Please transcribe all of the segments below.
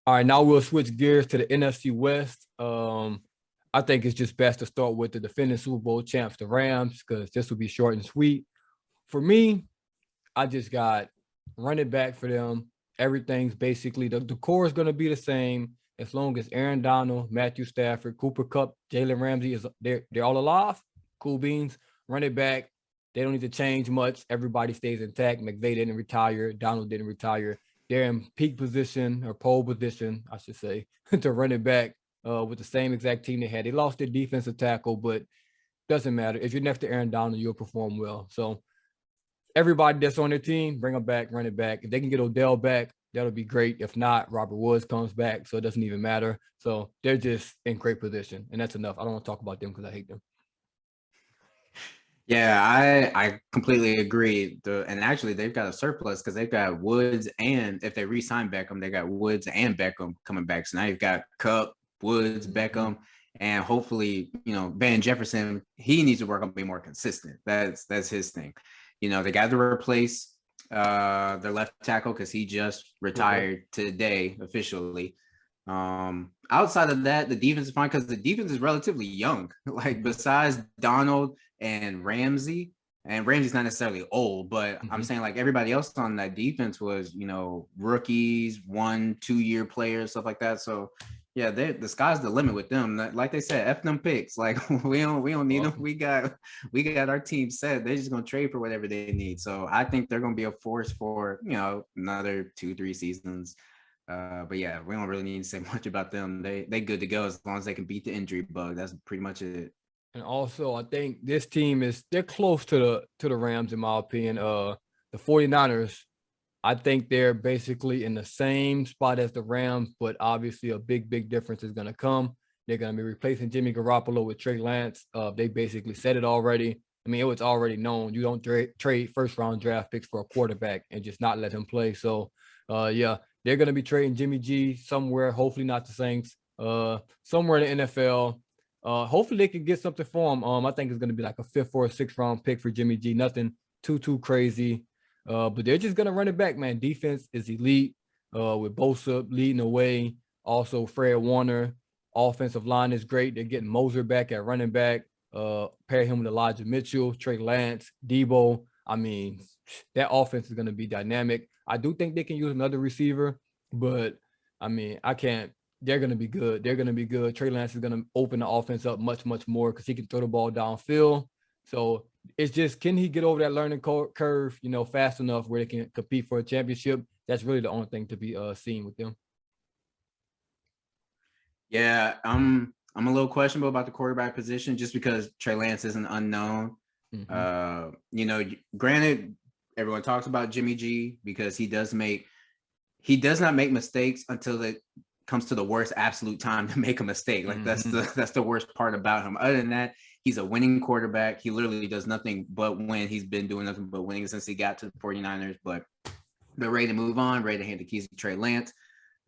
All right, now we'll switch gears to the NFC West. I think it's just best to start with the defending Super Bowl champs, the Rams, because this will be short and sweet. For me, I just got running back for them. Everything's basically the core is going to be the same as long as Aaron Donald, Matthew Stafford, Cooper Kupp, Jalen Ramsey is they're all alive. Cool beans. Running back, they don't need to change much. Everybody stays intact. McVay didn't retire. Donald didn't retire. They're in peak position or pole position, I should say, to running back with the same exact team they had. They lost their defensive tackle, but doesn't matter. If you're next to Aaron Donald, you'll perform well. So everybody that's on their team, bring them back, run it back. If they can get Odell back, that'll be great. If not, Robert Woods comes back, so it doesn't even matter. So they're just in great position, and that's enough. I don't want to talk about them because I hate them. Yeah, I completely agree. And actually they've got a surplus because they've got Woods, and if they re-sign Beckham, they got Woods and Beckham coming back. So now you've got Cup, Woods, Beckham, and hopefully, Van Jefferson, he needs to work on being more consistent. That's his thing. They got to replace their left tackle because he just retired today officially. Outside of that, the defense is fine because the defense is relatively young. Like besides Donald and Ramsey, and Ramsey's not necessarily old, but I'm saying like everybody else on that defense was, rookies, 1-2 year players, stuff like that. So yeah, the sky's the limit with them. Like they said, F them picks. Like we don't need them. We got our team set. They're just gonna trade for whatever they need. So I think they're gonna be a force for another 2-3 seasons. But yeah, we don't really need to say much about them. They good to go as long as they can beat the injury bug. That's pretty much it. And also, I think this team they're close to the Rams in my opinion. The 49ers, I think they're basically in the same spot as the Rams, but obviously a big difference is going to come. They're going to be replacing Jimmy Garoppolo with Trey Lance. They basically said it already. I mean, it was already known. You don't trade first-round draft picks for a quarterback and just not let him play. So, yeah, they're going to be trading Jimmy G somewhere, hopefully not the Saints, somewhere in the NFL. Hopefully they can get something for him. I think it's going to be like a 5th or a 6th round pick for Jimmy G. Nothing too crazy. But they're just going to run it back, man. Defense is elite with Bosa leading the way. Also, Fred Warner. Offensive line is great. They're getting Moser back at running back. Pair him with Elijah Mitchell, Trey Lance, Debo. I mean, that offense is going to be dynamic. I do think they can use another receiver, but I mean, I can't. They're going to be good. They're going to be good. Trey Lance is going to open the offense up much more because he can throw the ball downfield. So it's just, can he get over that learning curve, fast enough where they can compete for a championship? That's really the only thing to be seen with them. Yeah, I'm a little questionable about the quarterback position just because Trey Lance is an unknown. Granted, everyone talks about Jimmy G because he does not make mistakes until it comes to the worst absolute time to make a mistake. Like that's the worst part about him. Other than that, he's a winning quarterback. He literally does nothing but win. He's been doing nothing but winning since he got to the 49ers, but they're ready to move on, ready to hand the keys to Trey Lance.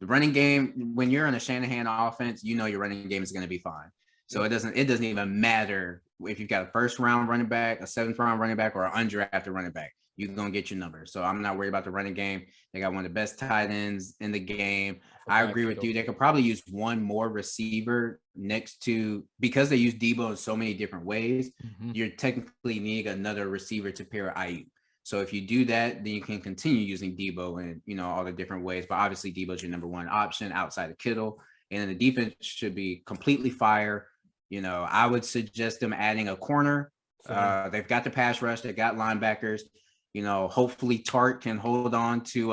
The running game, when you're on a Shanahan offense, your running game is going to be fine. So it doesn't even matter if you've got a 1st round running back, a 7th round running back, or an undrafted running back. You're going to get your number. So I'm not worried about the running game. They got one of the best tight ends in the game. I agree with you. They could probably use one more receiver next to, because they use Debo in so many different ways, you're technically needing another receiver to pair Ayuk. So if you do that, then you can continue using Debo in, all the different ways. But obviously Debo's your number one option outside of Kittle. And then the defense should be completely fire. I would suggest them adding a corner. They've got the pass rush. They got linebackers. Hopefully Tart can hold on to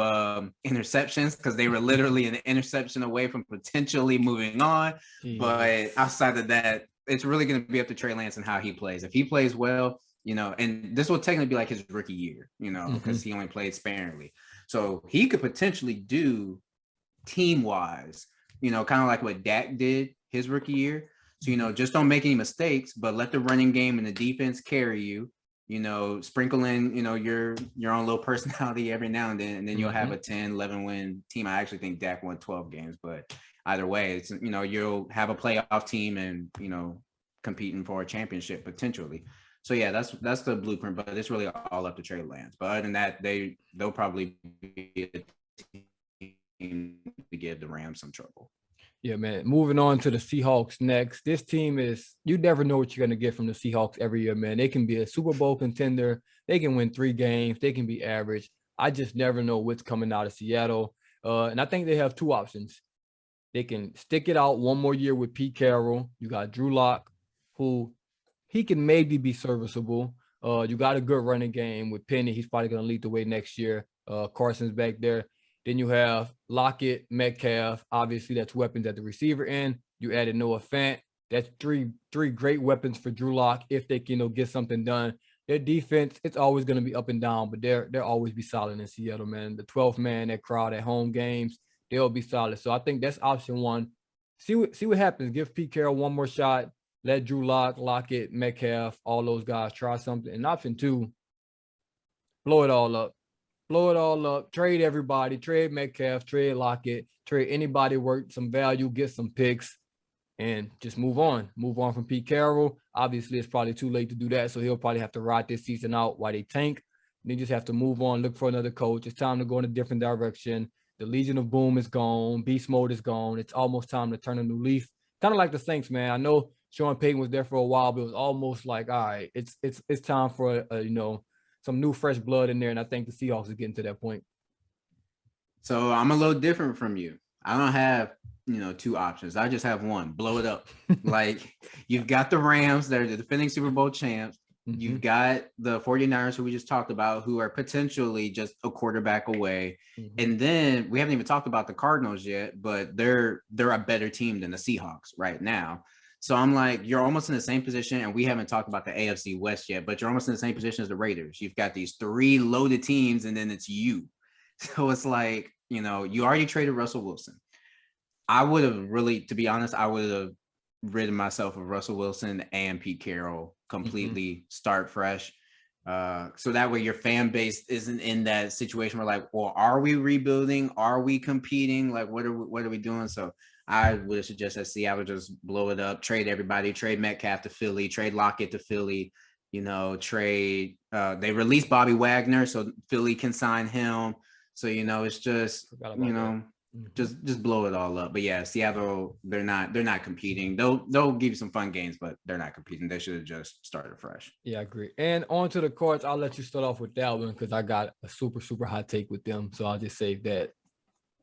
interceptions because they were literally an interception away from potentially moving on. But outside of that, it's really going to be up to Trey Lance and how he plays. If he plays well, and this will technically be like his rookie year, because he only played sparingly. So he could potentially do team-wise, kind of like what Dak did his rookie year. So, just don't make any mistakes, but let the running game and the defense carry you. Sprinkle in, your own little personality every now and then you'll have a 10, 11 win team. I actually think Dak won 12 games, but either way, it's, you'll have a playoff team and, competing for a championship potentially. So yeah, that's the blueprint, but it's really all up to Trey Lance. But other than that, they'll probably be a to give the Rams some trouble. Yeah, man. Moving on to the Seahawks next. This team is, you never know what you're going to get from the Seahawks every year, man. They can be a Super Bowl contender. They can win 3 games. They can be average. I just never know what's coming out of Seattle. And I think they have 2 options. They can stick it out one more year with Pete Carroll. You got Drew Lock, who he can maybe be serviceable. You got a good running game with Penny. He's probably going to lead the way next year. Carson's back there. Then you have Lockett, Metcalf. Obviously, that's weapons at the receiver end. You added Noah Fant. That's three great weapons for Drew Lock if they can, get something done. Their defense, it's always going to be up and down, but they'll always be solid in Seattle, man. The 12th man, that crowd at home games, they'll be solid. So I think that's option one. See what happens. Give Pete Carroll one more shot. Let Drew Lock, Lockett, Metcalf, all those guys try something. And option 2, blow it all up. Blow it all up, trade everybody, trade Metcalf, trade Lockett, trade anybody worth some value, get some picks, and just move on. Move on from Pete Carroll. Obviously, it's probably too late to do that, so he'll probably have to ride this season out while they tank. They just have to move on, look for another coach. It's time to go in a different direction. The Legion of Boom is gone. Beast mode is gone. It's almost time to turn a new leaf. Kind of like the Saints, man. I know Sean Payton was there for a while, but it was almost like, all right, it's time for some new fresh blood in there, and I think the Seahawks are getting to that point. So I'm a little different from you. I don't have 2 options. I just have one: blow it up. Like, you've got the Rams, they're the defending Super Bowl champs. Mm-hmm. You've got the 49ers, who we just talked about, who are potentially just a quarterback away. Mm-hmm. And then we haven't even talked about the Cardinals yet, but they're a better team than the Seahawks right now. So I'm like, you're almost in the same position, and we haven't talked about the AFC West yet, but you're almost in the same position as the Raiders. You've got these 3 loaded teams, and then it's you. So it's like, you already traded Russell Wilson. I would have really, to be honest, I would have rid myself of Russell Wilson and Pete Carroll completely, start fresh. So that way your fan base isn't in that situation where, like, well, are we rebuilding? Are we competing? Like, what are we doing? So I would suggest that Seattle just blow it up, trade everybody, trade Metcalf to Philly, trade Lockett to Philly, trade. They released Bobby Wagner, so Philly can sign him. So, it's just, just blow it all up. But yeah, Seattle, they're not competing. They'll give you some fun games, but they're not competing. They should have just started fresh. Yeah, I agree. And on to the Cards, I'll let you start off with that one because I got a super, super hot take with them. So I'll just save that.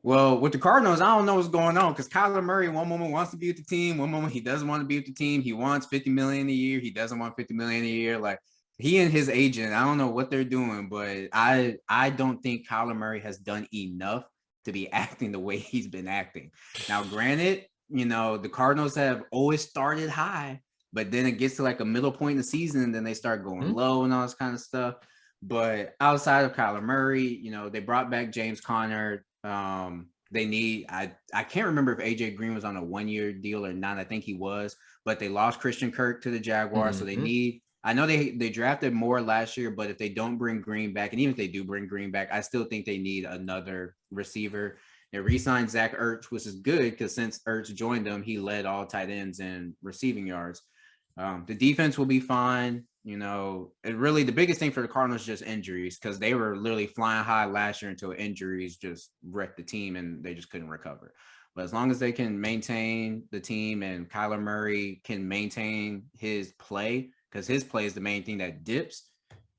Well, with the Cardinals, I don't know what's going on because Kyler Murray one moment wants to be with the team, one moment he doesn't want to be with the team. He wants $50 million a year. He doesn't want $50 million a year. Like, he and his agent, I don't know what they're doing, but I don't think Kyler Murray has done enough to be acting the way he's been acting. Now, granted, the Cardinals have always started high, but then it gets to like a middle point in the season, and then they start going low and all this kind of stuff. But outside of Kyler Murray, they brought back James Conner. They need, I can't remember if AJ Green was on a 1-year deal or not. I think he was, but they lost Christian Kirk to the Jaguars. So they need, I know they drafted more last year, but if they don't bring Green back, and even if they do bring Green back, I still think they need another receiver. They re-signed Zach Ertz, which is good because since Ertz joined them, he led all tight ends in receiving yards. The defense will be fine. It really, the biggest thing for the Cardinals is just injuries, because they were literally flying high last year until injuries just wrecked the team and they just couldn't recover. But as long as they can maintain the team and Kyler Murray can maintain his play, because his play is the main thing that dips,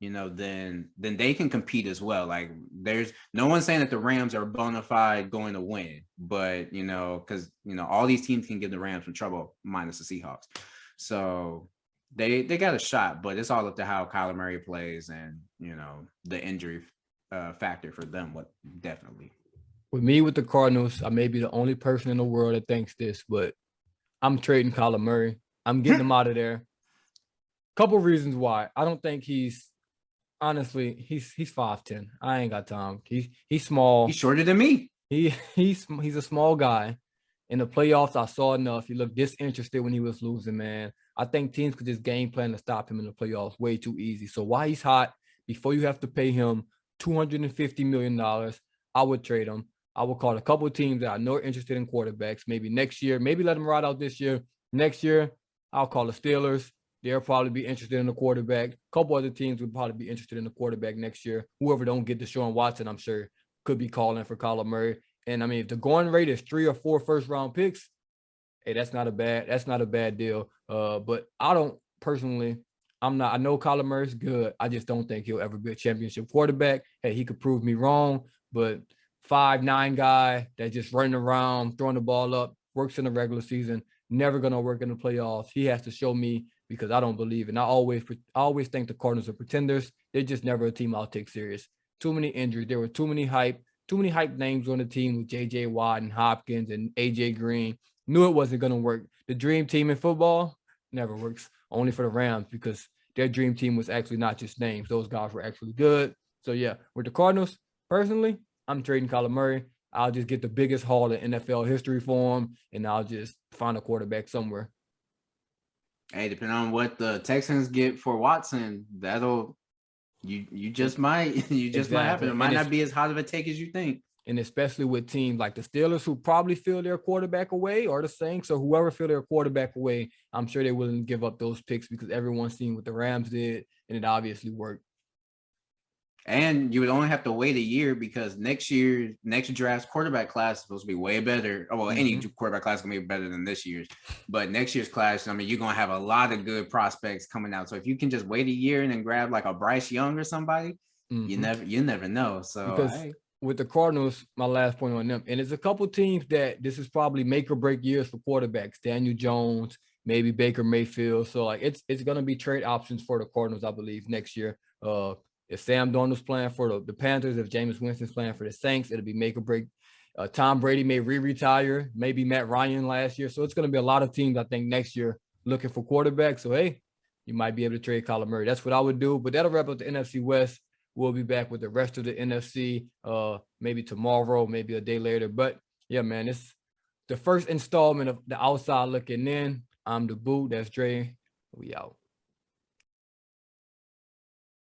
then they can compete as well. Like, there's no one saying that the Rams are bona fide going to win, but, because, all these teams can give the Rams some trouble minus the Seahawks. So they got a shot, but it's all up to how Kyler Murray plays and, the injury factor for them. What definitely. With me, with the Cardinals, I may be the only person in the world that thinks this, but I'm trading Kyler Murray. I'm getting him out of there. Couple reasons why. I don't think he's 5'10". I ain't got time. He's small. He's shorter than me. He's a small guy. In the playoffs, I saw enough. He looked disinterested when he was losing, man. I think teams could just game plan to stop him in the playoffs way too easy. So while he's hot, before you have to pay him $250 million, I would trade him. I would call a couple of teams that I know are interested in quarterbacks. Maybe next year, maybe let him ride out this year. Next year, I'll call the Steelers. They'll probably be interested in the quarterback. A couple other teams would probably be interested in the quarterback next year. Whoever don't get Deshaun Watson, I'm sure, could be calling for Kyler Murray. And I mean, if the going rate is 3 or 4 first round picks, hey, that's not a bad deal. But I don't personally, I know Kyler Murray's good. I just don't think he'll ever be a championship quarterback. Hey, he could prove me wrong, but 5'9" guy that just running around, throwing the ball up, works in the regular season, never gonna work in the playoffs. He has to show me because I don't believe it. And I always think the Cardinals are pretenders. They're just never a team I'll take serious. Too many injuries. There were too many hype names on the team with JJ Watt and Hopkins and AJ Green. Knew it wasn't going to work. The dream team in football never works, only for the Rams, because their dream team was actually not just names. Those guys were actually good. So, yeah, with the Cardinals, personally, I'm trading Kyler Murray. I'll just get the biggest haul in NFL history for him, and I'll just find a quarterback somewhere. Hey, depending on what the Texans get for Watson, that'll you just might might happen. It might not be as hot of a take as you think. And especially with teams like the Steelers, who probably feel their quarterback away, or the Saints, or whoever feel their quarterback away, I'm sure they're willing to give up those picks because everyone's seen what the Rams did, and it obviously worked. And you would only have to wait a year because next draft's quarterback class is supposed to be way better. Well, any quarterback class is going to be better than this year's. But next year's class, I mean, you're going to have a lot of good prospects coming out. So if you can just wait a year and then grab like a Bryce Young or somebody, you never know. So because with the Cardinals, my last point on them, and it's a couple teams that this is probably make or break years for quarterbacks. Daniel Jones, maybe Baker Mayfield. So like it's going to be trade options for the Cardinals, I believe, next year. If Sam Darnold's playing for the Panthers, if Jameis Winston's playing for the Saints, it'll be make or break. Tom Brady may retire, maybe Matt Ryan last year. So it's going to be a lot of teams, I think, next year looking for quarterbacks. So, hey, you might be able to trade Kyler Murray. That's what I would do. But that'll wrap up the NFC West. We'll be back with the rest of the NFC maybe tomorrow, maybe a day later. But, yeah, man, it's the first installment of the Outside Looking In. I'm the Boo. That's Dre. We out.